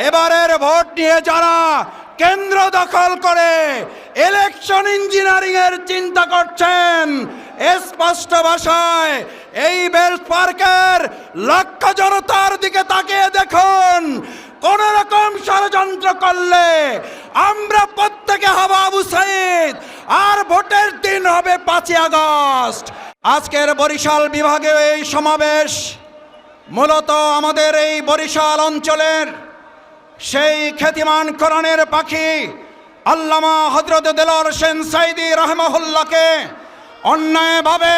এবারের ভোট নিয়ে যারা কেন্দ্র দখল করে ইলেকশন ইঞ্জিনিয়ারিং এর চিন্তা করছেন, স্পষ্ট ভাষায় এই বেল্ট পার্কের লক্ষ জনতার দিকে তাকিয়ে দেখুন। কোন রকম ষড়যন্ত্র করলে আমরা প্রত্যেকে হব আবু সাইদ, আর ভোটের দিন হবে 5ই আগস্ট। আজকের বরিশাল বিভাগে এই সমাবেশ মূলত আমাদের এই বরিশাল অঞ্চলের সেই খ্যাতিমান কোরআনের পাখি আল্লামা হযরত দেলোয়ার হোসেন সাঈদী রাহিমাহুল্লাহকে অন্যায়ভাবে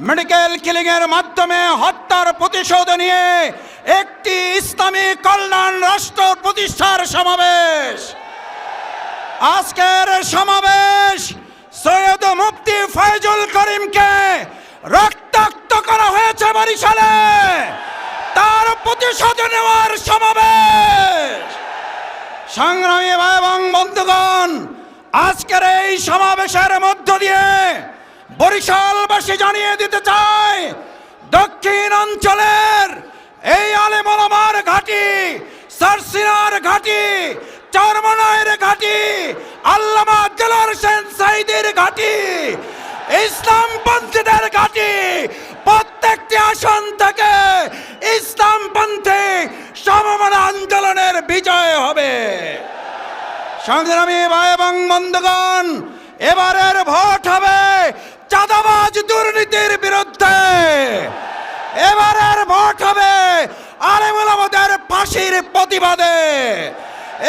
মেডিকেল কিলিং এর মাধ্যমে হত্যার প্রতিশোধ নিয়ে একটি ইসলামী কল্যাণ রাষ্ট্র প্রতিষ্ঠার সমাবেশ। আজকের সমাবেশ সৈয়দ মুফতি ফয়জুল করিমকে রক্তাক্ত করা হয়েছে বরিশালে, তার প্রতিশোধ নেওয়ার সমাবেশ। সংগ্রামী ভাই এবং বন্ধুগণ, আজকের এই সমাবেশের মধ্য দিয়ে বরিশালবাসী জানিয়ে দিতে চায়, দক্ষিণ অঞ্চলের এই আলেম ওলামার ঘাঁটি, সারসিনার ঘাঁটি, চরমনাইয়ের ঘাঁটি, আল্লামা দেলোয়ার হোসেন সাঈদীর ঘাঁটি, ইসলামপন্থীদের ঘাঁটি, প্রত্যেকটি আসন থেকে ইসলামপন্থী সমমনা আন্দোলনের বিজয় হবে। সংগ্রামী ভাই এবং বন্ধুগণ, এবারের ভোট হবে চাঁদাবাজ দুর্নীতির বিরুদ্ধে। এবারের ভোট হবে আলেম ওলামাদের ফাঁসির প্রতিবাদে।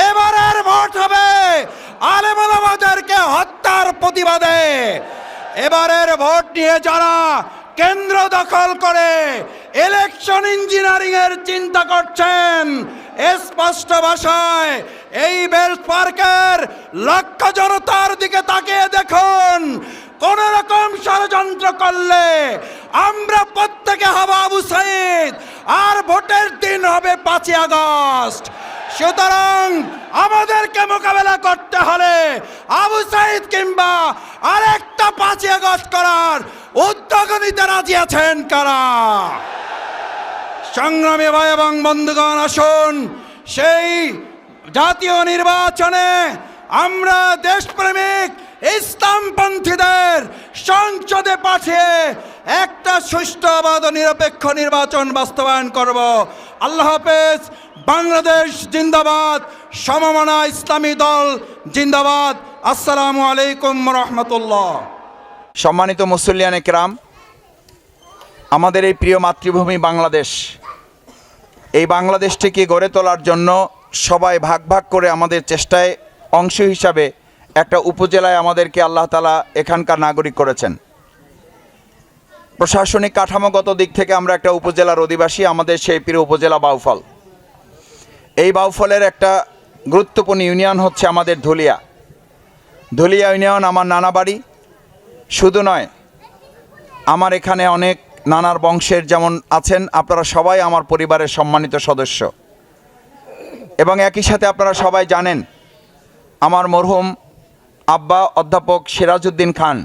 এবারের ভোট হবে আলেম ওলামাদেরকে হত্যার প্রতিবাদে। এবারের ভোট নিয়ে যারা কেন্দ্র দখল করে ইলেকশন ইঞ্জিনিয়ারিং এর চিন্তা করছেন, স্পষ্ট ভাষায় এই বেল্ট পার্কের লক্ষ জনতার দিকে তাকিয়ে দেখুন। কোন রকম ষড়যন্ত্র করলে আমরা প্রত্যেকে হব আবু সাইদ, আর ভোটের দিন হবে 5ই আগস্ট। সুতরাং আমাদেরকে মোকাবেলা করতে হলে আবু সাইদ কিংবা আরেকটা 5ই আগস্ট করার উদ্যোগ নিতে রাজি আছেন কারা? সংগ্রামী ভাই এবং বন্ধুগণ, আসুন সেই জাতীয় নির্বাচনে আমরা দেশপ্রেমিক ইসলামপন্থীদের সংসদে পাঠিয়ে একটা সুষ্ঠু অবাধ নিরপেক্ষ নির্বাচন বাস্তবায়ন করব। আল্লাহ হাফেজ। বাংলাদেশ জিন্দাবাদ। সমমনা ইসলামী দল জিন্দাবাদ। আসসালামু আলাইকুম রহমতুল্লাহ। সম্মানিত মুসল্লিয়ানে কেরাম, আমাদের এই প্রিয় মাতৃভূমি বাংলাদেশ, এই বাংলাদেশটিকে গড়ে তোলার জন্য সবাই ভাগ ভাগ করে আমাদের চেষ্টায় অংশ হিসাবে একটা উপজেলায় আমাদেরকে আল্লাহ তাআলা এখানকার নাগরিক করেছেন। প্রশাসনিক কাঠামোগত দিক থেকে আমরা একটা উপজেলার অধিবাসী। আমাদের সেই প্রিয় উপজেলা বাউফল। এই বাউফলের একটা গুরুত্বপূর্ণ ইউনিয়ন হচ্ছে আমাদের ধুলিয়া। ধুলিয়া ইউনিয়ন আমার নানা বাড়ি। শুধু নয়, আমার এখানে অনেক নানার বংশের যেমন আছেন, আপনারা সবাই আমার পরিবারের সম্মানিত সদস্য। এবং একই সাথে আপনারা সবাই জানেন, আমার মরহুম আব্বা অধ্যাপক সিরাজউদ্দিন খান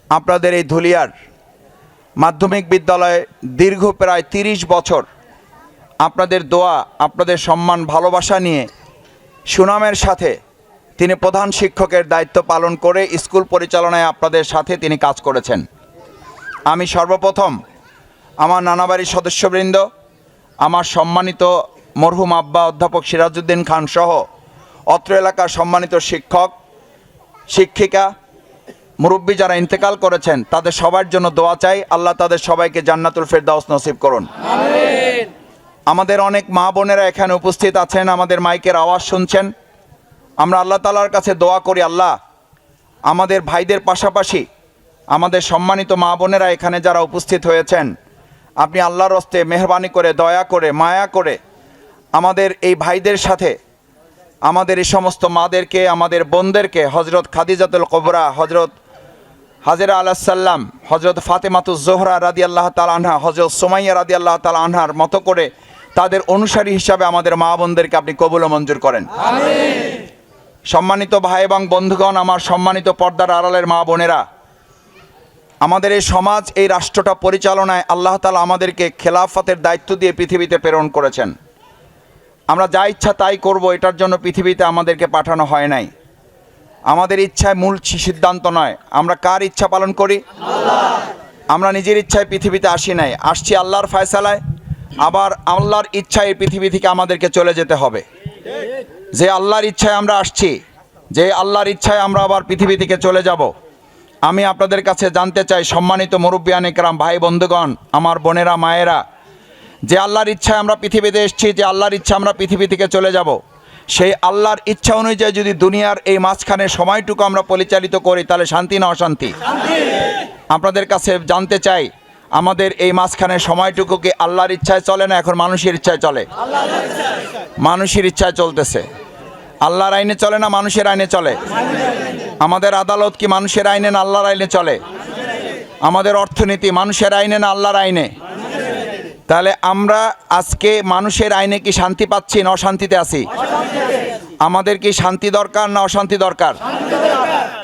আপনাদের এই ধুলিয়ার মাধ্যমিক বিদ্যালয়ে দীর্ঘ প্রায় 30 বছর আপনাদের দোয়া, আপনাদের সম্মান, ভালোবাসা নিয়ে সুনামের সাথে তিনি প্রধান শিক্ষকের দায়িত্ব পালন করে স্কুল পরিচালনায় আপনাদের সাথে তিনি কাজ করেছেন। আমি সর্বপ্রথম আমার নানাবাড়ির সদস্যবৃন্দ, আমার সম্মানিত মরহুম আব্বা অধ্যাপক সিরাজউদ্দিন খান সহ অত্র এলাকার সম্মানিত শিক্ষক, শিক্ষিকা, মুরব্বী যারা ইন্তেকাল করেছেন, তাদের সবার জন্য দোয়া চাই। আল্লাহ তাদের সবাইকে জান্নাতুল ফেরদাউস নসিব করুন। আমিন। আমাদের অনেক মা বোনেরা এখানে উপস্থিত আছেন, আমাদের মাইকের আওয়াজ শুনছেন। আমরা আল্লাহ তাআলার কাছে দোয়া করি, আল্লাহ আমাদের ভাইদের পাশাপাশি আমাদের সম্মানিত মা বোনেরা এখানে যারা উপস্থিত হয়েছেন, আপনি আল্লাহর হস্তে মেহরবানি করে, দয়া করে, মায়া করে আমাদের এই ভাইদের সাথে আমাদের এই সমস্ত মাদেরকে, আমাদের বোনদেরকে, হজরত খাদিজাতুল কুবরা, হজরত হাজেরা আলাইহিস সালাম, হজরত ফাতেমাতুজ জোহরা রাদিয়াল্লাহু তাআলা আনহা, হজরত সুমাইয়া রাদিয়াল্লাহু তাআলা আনহার মতো করে তাদের অনুসারী হিসাবে আমাদের মা বোনদেরকে আপনি কবুল ও মঞ্জুর করেন। আমিন। সম্মানিত ভাই এবং বন্ধুগণ, আমার সম্মানিত পর্দার আড়ালের মা বোনেরা, আমাদের এই সমাজ, এই রাষ্ট্রটা পরিচালনায় আল্লাহ তাআলা আমাদেরকে খেলাফতের দায়িত্ব দিয়ে পৃথিবীতে প্রেরণ করেছেন। আমরা যা ইচ্ছা তাই করব, এটার জন্য পৃথিবীতে আমাদেরকে পাঠানো হয় নাই। আমাদের ইচ্ছায় মূল সিদ্ধান্ত নয়। আমরা কার ইচ্ছা পালন করি? আমরা নিজের ইচ্ছায় পৃথিবীতে আসি নাই, আসছি আল্লাহর ফয়সালায়। আবার আল্লাহর ইচ্ছায় এই পৃথিবী থেকে আমাদেরকে চলে যেতে হবে। যে আল্লাহর ইচ্ছায় আমরা আসছি, যে আল্লাহর ইচ্ছায় আমরা আবার পৃথিবী থেকে চলে যাব। আমি আপনাদের কাছে জানতে চাই, সম্মানিত মুরব্বিয়ান ইকরাম, ভাই বন্ধুগণ, আমার বোনেরা, মায়েরা, যে আল্লাহর ইচ্ছায় আমরা পৃথিবীতে এসেছি, যে আল্লাহর ইচ্ছা আমরা পৃথিবী থেকে চলে যাব, সেই আল্লাহর ইচ্ছা অনুযায়ী যদি দুনিয়ার এই মাঝখানে সময়টুকু আমরা পরিচালিত করি, তাহলে শান্তি না অশান্তি? আপনাদের কাছে জানতে চাই, আমাদের এই মাঝখানে সময়টুকু কি আল্লাহর ইচ্ছায় চলে না এখন মানুষের ইচ্ছায় চলে? মানুষের ইচ্ছায় চলতেছে। আল্লাহর আইনে চলে না মানুষের আইনে চলে? আমাদের আদালত কি মানুষের আইনে না আল্লাহর আইনে চলে? আমাদের অর্থনীতি মানুষের আইনে না আল্লাহর আইনে? তাহলে আমরা আজকে মানুষের আইনে কি শান্তি পাচ্ছি না অশান্তিতে আছি? আমাদের কি শান্তি দরকার না অশান্তি দরকার?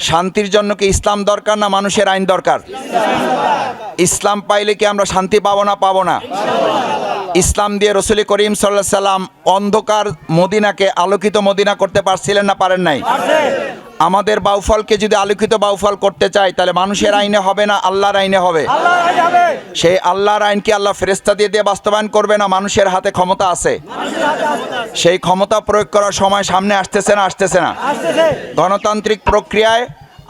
শান্তির জন্য কি ইসলাম দরকার না মানুষের আইন দরকার? ইসলাম পাইলে কি আমরা শান্তি পাবো না পাবো না? ইসলাম দিয়ে রসুল করিম সাল্লাল্লাহু আলাইহি সাল্লাম অন্ধকার মদিনাকে আলোকিত মদিনা করতে পারছিলেন না পারেন নাই? আমাদের বাউফলকে যদি আলোকিত বাউফল করতে চাই, তাহলে মানুষের আইনে হবে না আল্লাহর আইনে হবে? সেই আল্লাহর আইন কি আল্লাহ ফেরেশতা দিয়ে দিয়ে বাস্তবায়ন করবে না মানুষের হাতে ক্ষমতা আছে? সেই ক্ষমতা প্রয়োগ করার সময় সামনে আসতেছে না আসতেছে না? গণতান্ত্রিক প্রক্রিয়ায়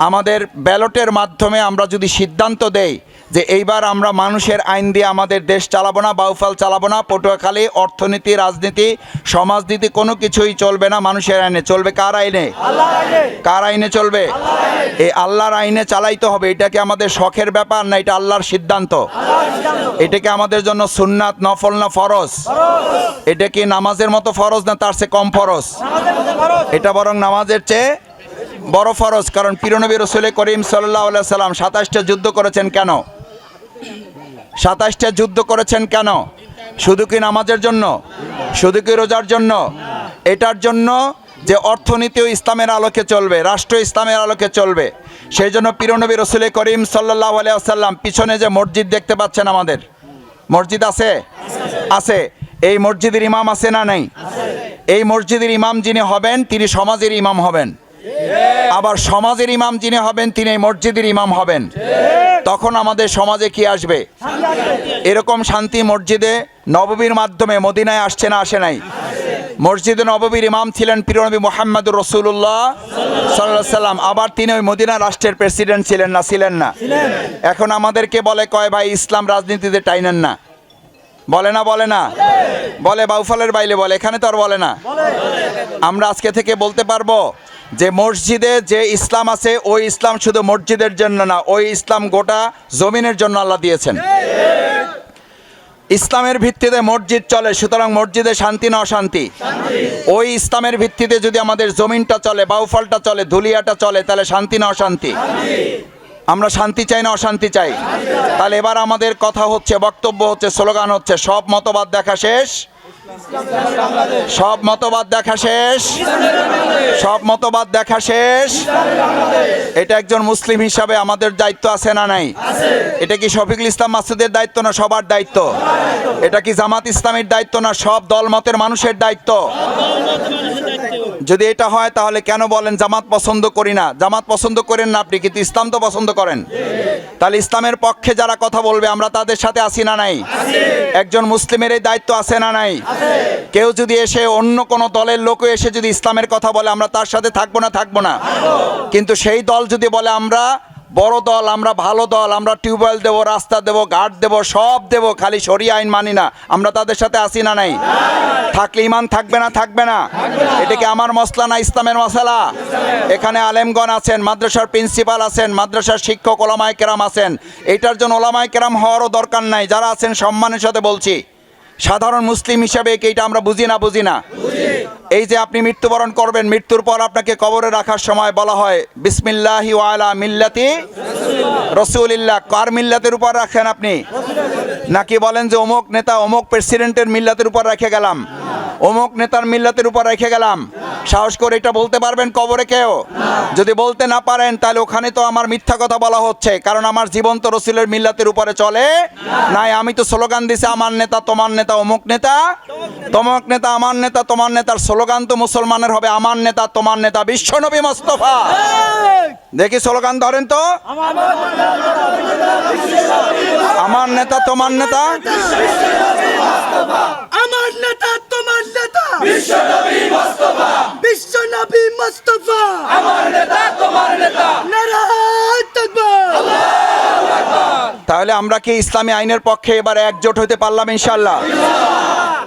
আমাদের ব্যালটের মাধ্যমে আমরা যদি সিদ্ধান্ত দেই যে এইবার আমরা মানুষের আইন দিয়ে আমাদের দেশ চালাবো না, বাউফল চালাবো না, পটুয়াখালী অর্থনীতি, রাজনীতি, সমাজনীতি কোনো কিছুই চলবে না মানুষের আইনে, চলবে কার আইনে? কার আইনে চলবে? এই আল্লাহর আইনে চালাইতে হবে। এটা কি আমাদের শখের ব্যাপার না এটা আল্লাহর সিদ্ধান্ত? এটা কি আমাদের জন্য সুন্নাত, নফল না ফরজ? এটা কি নামাজের মতো ফরজ না তার চেয়ে কম ফরজ? এটা বরং নামাজের চেয়ে বড় ফরজ। কারণ প্রিয়নবী রাসূল করিম সাল্লাল্লাহু আলাইহি সাল্লাম 27টা যুদ্ধ করেছেন কেন? 27টা যুদ্ধ করেছেন কেন? শুধু কি নামাজের জন্য? শুধু কি রোজার জন্য? এটার জন্য যে অর্থনীতিও ইসলামের আলোকে চলবে, রাষ্ট্র ইসলামের আলোকে চলবে। সেই জন্য প্রিয়নবী রাসূল করিম সাল্লাল্লাহু আলাইহি ওয়াসাল্লাম পিছনে যে মসজিদ দেখতে পাচ্ছেন, আমাদের মসজিদ আছে? আছে। এই মসজিদের ইমাম আছে না নাই? এই মসজিদের ইমাম যিনি হবেন তিনি সমাজের ইমাম হবেন। আবার সমাজের ইমাম যিনি হবেন তিনি এই মসজিদের ইমাম হবেন। তখন আমাদের সমাজে কি আসবে? এরকম শান্তি মসজিদে নববীর মাধ্যমে মদিনায় আসছে না আসে নাই? মসজিদে নববীর ইমাম ছিলেন প্রিয়নবী মুহাম্মদুর রাসূলুল্লাহ সাল্লাল্লাহু আলাইহি সাল্লাম। আবার তিনি ওই মদিনা রাষ্ট্রের প্রেসিডেন্ট ছিলেন না ছিলেন না? এখন আমাদেরকে বলে কয় ভাই ইসলাম রাজনীতিতে টাইনেন না, বলে না বলে না? বলে বাউফলের বাইলে বলে, এখানে তো আর বলে না। আমরা আজকে থেকে বলতে পারবো যে মসজিদে যে ইসলাম আছে ওই ইসলাম শুধু মসজিদের জন্য না, ওই ইসলাম গোটা জমিনের জন্য আল্লাহ দিয়েছেন। ইসলামের ভিত্তিতে মসজিদ চলে, সুতরাং মসজিদে শান্তি না অশান্তি? ওই ইসলামের ভিত্তিতে যদি আমাদের জমিনটা চলে, বাউফলটা চলে, ধুলিয়াটা চলে, তাহলে শান্তি না অশান্তি? আমরা শান্তি চাই না অশান্তি চাই? তাহলে এবার আমাদের কথা হচ্ছে, বক্তব্য হচ্ছে, স্লোগান হচ্ছে, সব মতবাদ দেখা শেষ, সব মতবাদ দেখা শেষ, সব মতবাদ দেখা শেষ। এটা একজন মুসলিম হিসাবে আমাদের দায়িত্ব আছে না নাই? এটা কি শফিকুল ইসলাম মাসুদের দায়িত্ব না সবার দায়িত্ব? এটা কি জামাত ইসলামের দায়িত্ব না সব দলমতের মানুষের দায়িত্ব? যদি এটা হয় তাহলে কেন বলেন জামাত পছন্দ করি না? জামাত পছন্দ করেন না আপনি, কিন্তু ইসলাম তো পছন্দ করেন। তাহলে ইসলামের পক্ষে যারা কথা বলবে আমরা তাদের সাথে আছি না নাই? একজন মুসলিমের এই দায়িত্ব আছে না নাই? কেউ যদি এসে অন্য কোনো দলের লোকও এসে যদি ইসলামের কথা বলে আমরা তার সাথে থাকবো না? থাকবো না। কিন্তু সেই দল যদি বলে আমরা বড় দল, আমরা ভালো দল, আমরা টিউবওয়েল দেবো, রাস্তা দেবো, ঘাট দেবো, সব দেবো, খালি শরিয়া আইন মানি না, আমরা তাদের সাথে আসি না নাই? থাকলে ইমান থাকবে না থাকবে না? এটা কি আমার মসলা না ইসলামের মশলা? এখানে আলেমগণ আছেন, মাদ্রাসার প্রিন্সিপাল আছেন, মাদ্রাসার শিক্ষক ওলামায়ে কেরাম আছেন। এটার জন্য ওলামায়ে কেরাম হওয়ারও দরকার নাই। যারা আছেন সম্মানের সাথে বলছি, সাধারণ মুসলিম হিসাবে এইটা আমরা বুঝি না? বুঝি না? এই যে আপনি মৃত্যুবরণ করবেন, মৃত্যুর পর আপনাকে কবরে রাখার সময় বলা হয় বিসমিল্লাহি ওয়া আলা মিল্লাতি রাসূলিল্লাহ। কার মিল্লাতের উপর রাখেন আপনি? নাকি বলেন যে অমুক নেতা অমুক প্রেসিডেন্টের মিল্লাতের উপর রেখে গেলাম? অমুক নেতার মিল্লাতের উপর রেখে গেলাম, সাহস করে এটা বলতে পারবেন কবরে কেউ? যদি বলতে না পারেন তাহলে ওখানে তো আমার মিথ্যা কথা বলা হচ্ছে, কারণ আমার জীবন তো রসুলের মিল্লাতের উপরে চলে নাই। আমি তো স্লোগান দিছি আমার নেতা তোমার নেতা, অমুক নেতা তমুক নেতা, আমার নেতা তোমার নেতার স্লোগান তো মুসলমানের হবে আমার নেতা তোমার নেতা বিশ্বনবী মুস্তাফা। দেখি স্লোগান ধরেন তো, আমার নেতা তোমার নেতা, আমার নেতা তোমার নেতা বিশ্বনবী মুস্তাফা, বিশ্বনবী মুস্তাফা, আমার নেতা তোমার নেতা, নারায়ে তাকবীর, আল্লাহু আকবার। তাহলে আমরা কি ইসলামী আইনের পক্ষে এবার একজোট হতে পারলাম ইনশাআল্লাহ?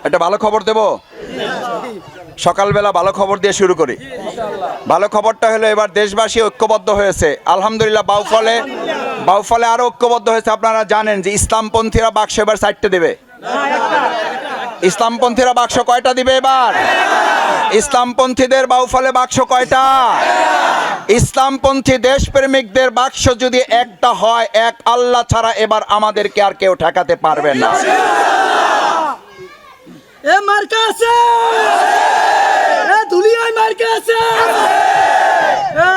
একটা ভালো খবর দেব, সকালবেলা ভালো খবর দিয়ে শুরু করি। ভালো খবরটা হলো এবার দেশবাসী ঐক্যবদ্ধ হয়েছে আলহামদুলিল্লাহ। বাউফলে আরো ঐক্যবদ্ধ হয়েছে। আপনারা জানেন যে ইসলামপন্থীরা বাক্স এবার 4টে দেবে। ইসলামপন্থীরা বাক্স কয়টা দিবে এবার? ইসলামপন্থীদের বাউফলে বাক্স কয়টা? ইসলামপন্থী দেশপ্রেমিকদের বাক্স যদি একটা হয়, এক আল্লাহ ছাড়া এবার আমাদেরকে আর কেউ ঠেকাতে পারবে না। এ মার্কা আছে, এ ধুলিয়ায় মার্কা আছে, এ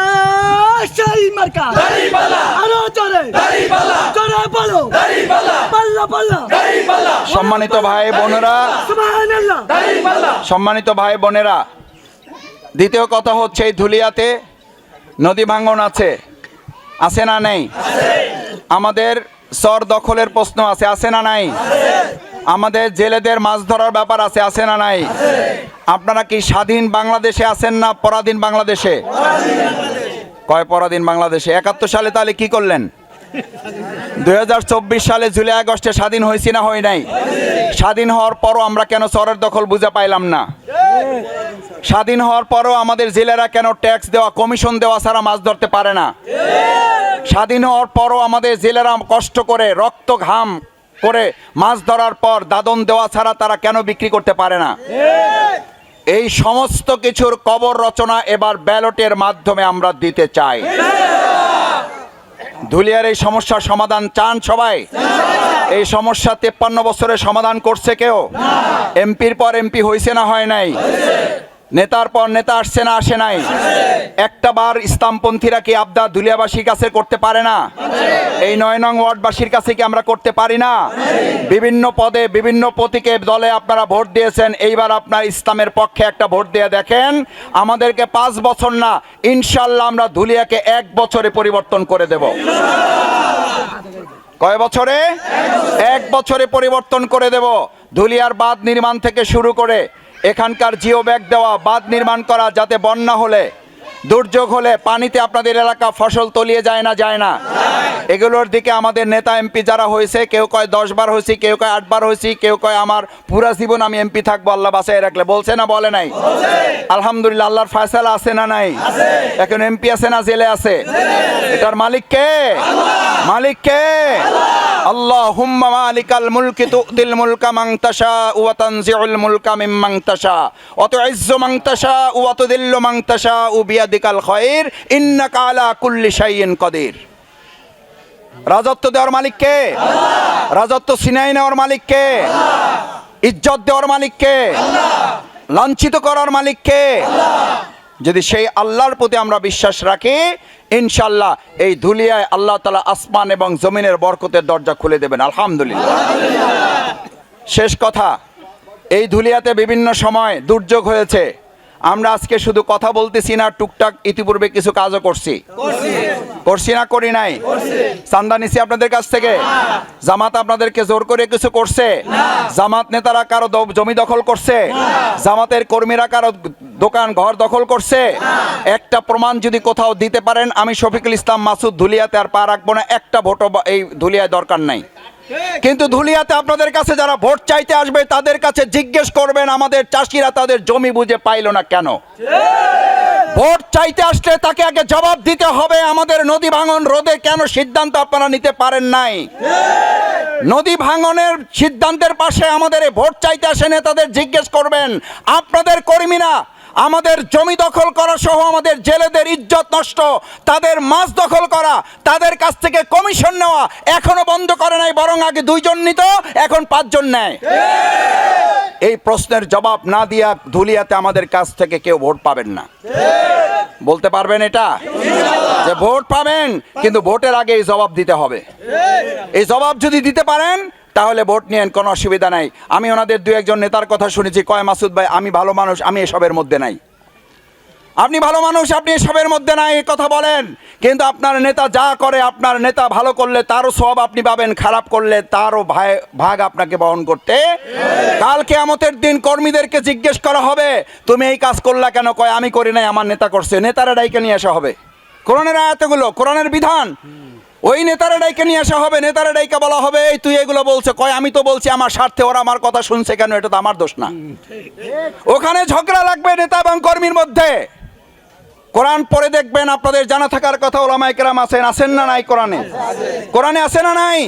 সেই মার্কা দাড়িপাল্লা, আরো জোরে দাড়িপাল্লা, জোরে বলো দাড়িপাল্লা, পাল্লা পাল্লা দাড়িপাল্লা। সম্মানিত ভাই বোনেরা, সুবহানাল্লাহ, দাড়িপাল্লা। সম্মানিত ভাই বোনেরা, দ্বিতীয় কথা হচ্ছে এই ধুলিয়াতে নদী ভাঙ্গন আছে, আছে না নেই? আমাদের চর দখলের প্রশ্ন আছে, আছে না নাই? আমাদের জেলেদের মাছ ধরার ব্যাপার আছে, আছে না নাই? আপনারা কি স্বাধীন বাংলাদেশে আছেন না পরাধীন বাংলাদেশে? কয় পরাধীন বাংলাদেশে? 71 সালে তাহলে কি করলেন? 2024 সালে জুলাই আগস্টে স্বাধীন হয়েছি না হয় নাই? স্বাধীন হওয়ার পরও আমরা কেন চরের দখল বুঝে পাইলাম না? স্বাধীন হওয়ার পরও আমাদের জেলেরা কেন ট্যাক্স দেওয়া কমিশন দেওয়া ছাড়া মাছ ধরতে পারে না? স্বাধীন হওয়ার পরও আমাদের জেলেরা কষ্ট করে রক্ত ঘাম করে মাছ ধরার পর দাদন দেওয়া ছাড়া তারা কেন বিক্রি করতে পারে না? এই সমস্ত কিছুর কবর রচনা এবার ব্যালটের মাধ্যমে আমরা দিতে চাই। ধুলিয়ার এই সমস্যার সমাধান চান সবাই? এই সমস্যা 53 বছরে সমাধান করছে কেউ? এমপির পর এমপি হয়েছে না হয় নাই? নেতার পর নেতা আসছে না আসে নাই? একটা বার ইসলামপন্থীরা কি আবদার ধুলিয়াবাসীর কাছে করতে পারে না? এই 9 নং ওয়ার্ডবাসীর কাছে কি আমরা করতে পারি না? বিভিন্ন পদে বিভিন্ন প্রতীকে দলে আপনারা ভোট দিয়েছেন, এইবার আপনার ইসলামের পক্ষে একটা ভোট দিয়ে দেখেন। আমাদেরকে 5 বছর না, ইনশাল্লাহ আমরা ধুলিয়াকে 1 বছরে পরিবর্তন করে দেব। কয় বছরে? 1 বছরে পরিবর্তন করে দেব। ধুলিয়ার বাঁধ নির্মাণ থেকে শুরু করে এখানকার জিও ব্যাগ দেওয়া, বাঁধ নির্মাণ করা, যাতে বন্যা হলে দুর্যোগ হলে পানিতে আপনাদের এলাকা ফসল তলিয়ে যায় না, যায় না, এগুলোর দিকে আমাদের নেতা এমপি যারা হয়েছে, কেউ কয় 10 বার হয়েছি, কেউ কয় 8 বার হয়েছি, কেউ কয় আমার পুরা জীবন আমি এমপি থাকবো আল্লাহ বাঁচায় রাখলে। বলছে না বলে নাই? আলহামদুলিল্লাহ, আল্লাহর ফয়সালা আছে না নাই? এখন এমপি আছে না জেলে আছে? এটার মালিক কে? মালিক কে? আল্লাহুম্মা মালিকাল মুলকি তুতিল মুলকা মান তাশা ওয়া তানজিউল মুলকা মিম্মান তাশা ওয়া তুইজ্জু মান তাশা ওয়া তুযিল্লু মান তাশা বিয়াদিকাল খায়র ইন্নাকা আলা কুল্লি শাইইন কাদির। রাজত্ব দেওয়ার মালিক কে? আল্লাহ। রাজত্ব ছিনাই নেওয়ার মালিক কে? আল্লাহ। ইজ্জত দেওয়ার মালিক কে? আল্লাহ। লাঞ্ছিত করার মালিক কে? আল্লাহ। যদি সেই আল্লাহর প্রতি আমরা বিশ্বাস রাখি, ইনশাআল্লাহ এই ধুলিয়ায় আল্লাহ তাআলা আসমান এবং জমিনের বরকতের দরজা খুলে দেবেন আলহামদুলিল্লাহ। শেষ কথা, এই ধুলিয়াতে বিভিন্ন সময় দুর্যোগ হয়েছে। আমরা আজকে শুধু কথা বলতেছি না, টুকটাক ইতিপূর্বে কিছু কাজও করছি না করি নাই? চান্দা নিছি আপনাদের কাছ থেকে? জামাত আপনাদেরকে জোর করে কিছু করছে? জামাত নেতারা কারো জমি দখল করছে? জামাতের কর্মীরা কারো দোকান ঘর দখল করছে? একটা প্রমাণ যদি কোথাও দিতে পারেন, আমি শফিকুল ইসলাম মাসুদ ধুলিয়াতে আর পা রাখবো না, একটা ভোটও এই ধুলিয়ায় দরকার নাই। কিন্তু ধুলিয়াতে আপনাদের কাছে যারা ভোট চাইতে আসবে তাদের কাছে জিজ্ঞেস করবেন আমাদের চাষিরা তাদের জমি বুঝে পাইল না কেন? ভোট চাইতে আসলে তাকে আগে জবাব দিতে হবে আমাদের নদী ভাঙন রোধে কেন সিদ্ধান্ত আপনারা নিতে পারেন নাই? নদী ভাঙনের সিদ্ধান্তের পাশে আমাদের এই ভোট চাইতে আসে নেতাদের জিজ্ঞেস করবেন আপনাদের কর্মীরা আমাদের জমি দখল করা সহ আমাদের জেলেদের ইজ্জত নষ্ট, তাদের মাছ দখল করা, তাদের কাছ থেকে কমিশন নেওয়া এখনো বন্ধ করে নাই, বরং আগে 2 জন নিত, এখন 5 জন নেয়। এই প্রশ্নের জবাব না দিয়া ধুলিয়াতে আমাদের কাছ থেকে কেউ ভোট পাবেন না। বলতে পারবেন এটা যে ভোট পাবেন, কিন্তু ভোটের আগে এই জবাব দিতে হবে। এই জবাব যদি দিতে পারেন তাহলে ভোট নিয়েন, কোনো অসুবিধা নাই। আমি ওনাদের 2 একজন নেতার কথা শুনেছি, কয় মাসুদ ভাই আমি ভালো মানুষ, আমি এসবের মধ্যে নাই। আপনি ভালো মানুষ, আপনি এসবের মধ্যে নাই এই কথা বলেন, কিন্তু আপনার নেতা যা করে, আপনার নেতা ভালো করলে তারও সওয়াব আপনি পাবেন, খারাপ করলে তারও ভাগ আপনাকে বহন করতে। কাল কিয়ামতের দিন কর্মীদেরকে জিজ্ঞেস করা হবে তুমি এই কাজ করলা কেন, কয় আমি করি নাই, আমার নেতা করছে। নেতারা ডাইকে নিয়ে আসা হবে, কোরআনের আয়াতগুলো, কোরআনের বিধান, ওই নেতারা ডাইকে নিয়ে আসা হবে। নেতারা ডাইকে বলা হবে এই তুই এগুলো বলছে, কয় আমি তো বলছি আমার স্বার্থে, ওরা আমার কথা শুনছে কেন, এটা তো আমার দোষ না। ওখানে ঝগড়া লাগবে নেতা এবং কর্মীর মধ্যে। কোরআন পড়ে দেখবেন, আপনাদের জানা থাকার কথা, ওলামায়ে কেরাম আছেন না নাই? কোরআনে আছে না নাই?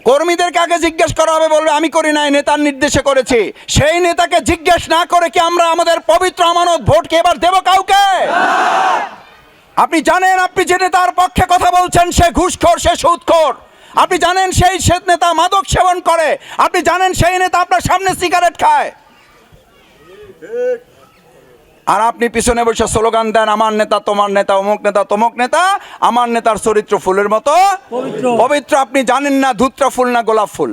কর্মীদেরকে আগে জিজ্ঞেস করা হবে, বলবে আমি করি নাই, নেতার নির্দেশে করেছি। সেই নেতাকে জিজ্ঞেস না করে কি আমরা আমাদের পবিত্র আমানত ভোটকে এবার দেব কাউকে? আপনি জানেন, আপনি যে নেতার পক্ষে কথা বলছেন সে ঘুষখোর, সে সুদখোর। আপনি জানেন সেই নেতা মাদক সেবন করে। আপনি জানেন সেই নেতা আপনার সামনে সিগারেট খায়, আর আপনি পিছনে বসে স্লোগান দেন আমার নেতা তোমার নেতা, অমুক নেতা তমুক নেতা। আমার নেতার চরিত্র ফুলের মতো পবিত্র। আপনি জানেন না ধুত্রা ফুল না গোলাপ ফুল,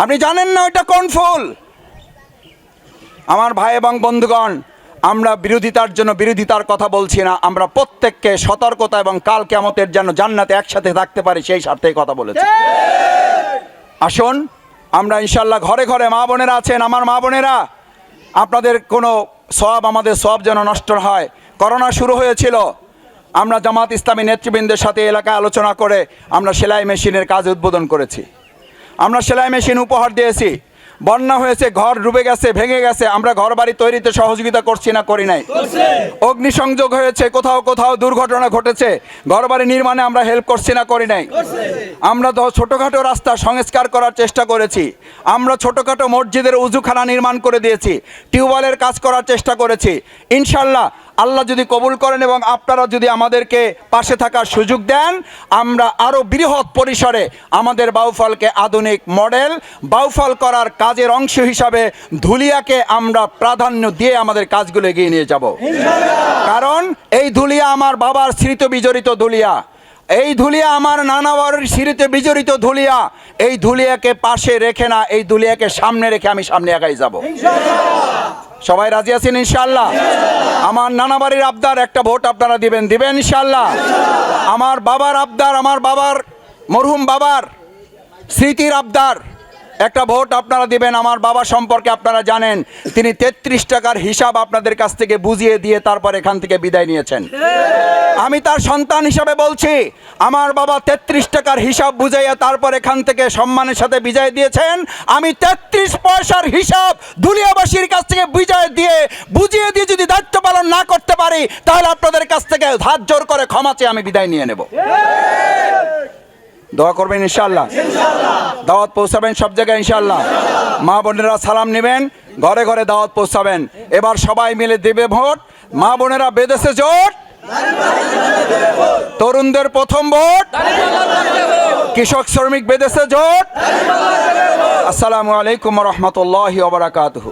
আপনি জানেন না ওইটা কোন ফুল। আমার ভাই এবং বন্ধুগণ, আমরা বিরোধিতার জন্য বিরোধিতার কথা বলছি না, আমরা প্রত্যেককে সতর্কতা এবং কাল কিয়ামতের যেন জান্নাতে একসাথে থাকতে পারি সেই স্বার্থেই কথা বলেছি। আসুন আমরা ইনশাল্লাহ, ঘরে ঘরে মা বোনেরা আছেন, আমার মা বোনেরা, আপনাদের কোনো সওয়াব, আমাদের সওয়াব যেন নষ্ট হয়। করোনা শুরু হয়েছিল, আমরা জামাত ইসলামী নেতৃবৃন্দের সাথে এলাকায় আলোচনা করে আমরা সেলাই মেশিনের কাজ উদ্বোধন করেছি। আমরা সেলাই মেশিন উপহার দিয়েছি। বন্যা হয়েছে, ঘর ডুবে গেছে, ভেঙে গেছে, আমরা ঘর বাড়ি তৈরিতে সহযোগিতা করছি না, করি নাই? অগ্নিসংযোগ হয়েছে, কোথাও কোথাও দুর্ঘটনা ঘটেছে, ঘর বাড়ি নির্মাণে আমরা হেল্প করছি না, করি নাই? আমরা তো ছোটোখাটো রাস্তা সংস্কার করার চেষ্টা করেছি, আমরা ছোটোখাটো মসজিদের উজুখানা নির্মাণ করে দিয়েছি, টিউবওয়েলের কাজ করার চেষ্টা করেছি। ইনশাল্লাহ আল্লাহ যদি কবুল করেন এবং আপনারা যদি আমাদেরকে পাশে থাকার সুযোগ দেন, আমরা আরও বৃহৎ পরিসরে আমাদের বাউফলকে আধুনিক মডেল বাউফল করার কাজের অংশ হিসাবে ধুলিয়াকে আমরা প্রাধান্য দিয়ে আমাদের কাজগুলো এগিয়ে নিয়ে যাব। কারণ এই ধুলিয়া আমার বাবার স্মৃত বিজড়িত ধুলিয়া, এই ধুলিয়া আমার নানা বাড়ির স্মৃতিতে বিজড়িত ধুলিয়া। এই ধুলিয়াকে পাশে রেখে না, এই ধুলিয়াকে সামনে রেখে আমি সামনে একাই যাব। সবাই রাজি আছেন ইনশাআল্লাহ? আমার নানা বাড়ির আবদার, একটা ভোট আপনারা দিবেন ইনশাআল্লাহ? আমার বাবার আবদার, আমার বাবার মরহুম বাবার স্মৃতির আবদার, একটা ভোট আপনারা দিবেন। আমার বাবা সম্পর্কে আপনারা জানেন, তিনি 33 টাকার হিসাব আপনাদের কাছ থেকে বুঝিয়ে দিয়ে তারপর এখান থেকে বিদায় নিয়েছেন। আমি তার সন্তান হিসাবে বলছি, আমার বাবা 33 টাকার হিসাব বুঝাইয়া তারপর এখান থেকে সম্মানের সাথে বিদায় দিয়েছেন। আমি 33 পয়সার হিসাব দুলিয়াবাসীর কাছ থেকে বুঝিয়ে দিয়ে যদি দায়িত্ব পালন না করতে পারি, তাহলে আপনাদের কাছ থেকে হাত জোর করে ক্ষমা চেয়ে আমি বিদায় নিয়ে নেব। দোয়া করবেন ইনশাআল্লাহ? দাওয়াত পৌঁছাবেন সব জায়গায় ইনশাআল্লাহ? মা বোনেরা সালাম নেবেন, ঘরে ঘরে দাওয়াত পৌঁছাবেন। এবার সবাই মিলে দেবে ভোট। মা বোনেরা বেঁধেছে জোট, তরুণদের প্রথম ভোট, কৃষক শ্রমিক বেঁধেছে জোট। আসসালামু আলাইকুম ওয়া রাহমাতুল্লাহি ওয়া বারাকাতুহু।